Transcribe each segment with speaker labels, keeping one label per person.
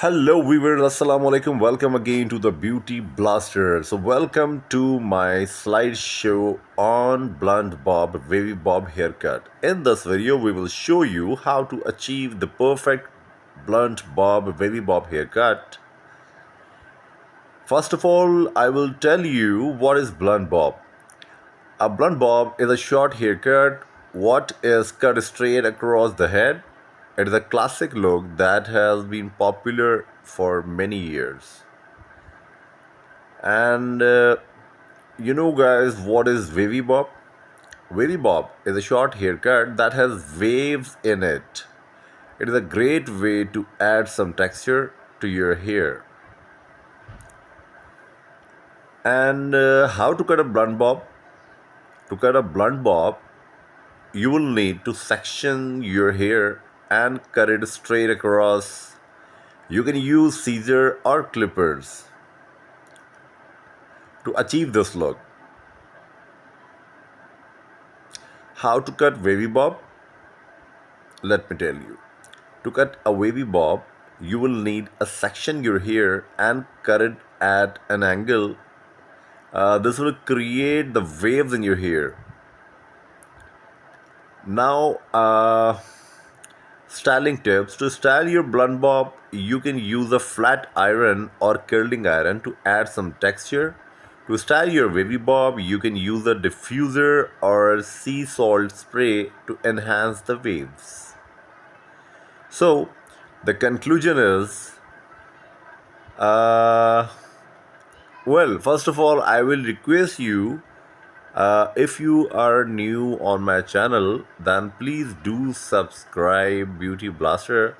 Speaker 1: Hello viewers, assalamu alaikum. Welcome again to the Beauty Blaster. So welcome to my slideshow on blunt bob wavy bob haircut. In this video we will show you how to achieve the perfect blunt bob wavy bob haircut. First of all, I will tell you what is blunt bob. A blunt bob is a short haircut what is cut straight across the head. It is a classic look that has been popular for many years. And you know, guys, what is wavy bob? Wavy bob is a short haircut that has waves in it. It is a great way to add some texture to your hair. And how to cut a blunt bob? To cut a blunt bob, you will need to section your hair and cut it straight across. You can use scissors or clippers to achieve this look. How to cut wavy bob? Let me tell you. To cut a wavy bob, you will need to section your hair and cut it at an angle. This will create the waves in your hair. Now, styling tips. To style your blunt bob, you can use a flat iron or curling iron to add some texture. To style your wavy bob, you can use a diffuser or sea salt spray to enhance the waves. So, the conclusion is, uh, well, first of all, I will request you, if you are new on my channel, then please do subscribe Beauty Blaster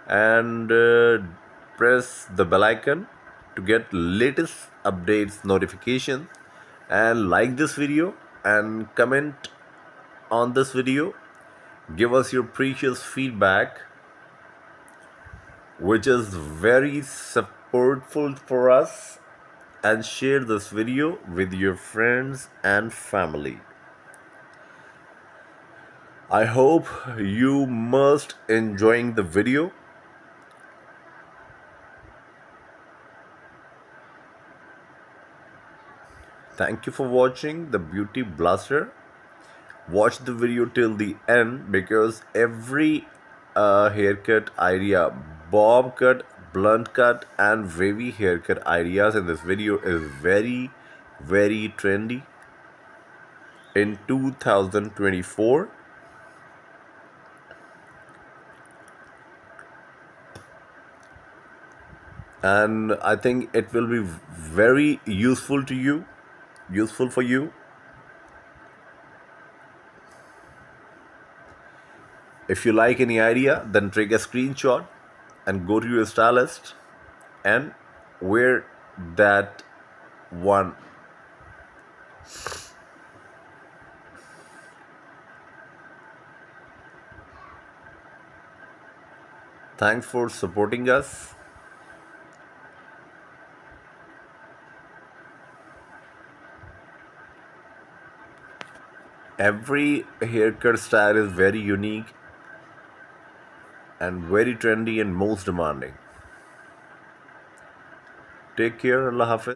Speaker 1: and press the bell icon to get latest updates notification, and like this video and comment on this video. Give us your precious feedback, which is very supportful for us, and share this video with your friends and family. I hope you must enjoying the video. Thank you for watching the Beauty Blaster. Watch the video till the end because every haircut idea, bob cut, blunt cut and wavy haircut ideas in this video is very trendy in 2024. And I think it will be very useful to you, useful for you. If you like any idea, then take a screenshot and go to your stylist and wear that one. Thanks for supporting us. Every haircut style is very unique and very trendy and most demanding. Take care. Allah Hafiz.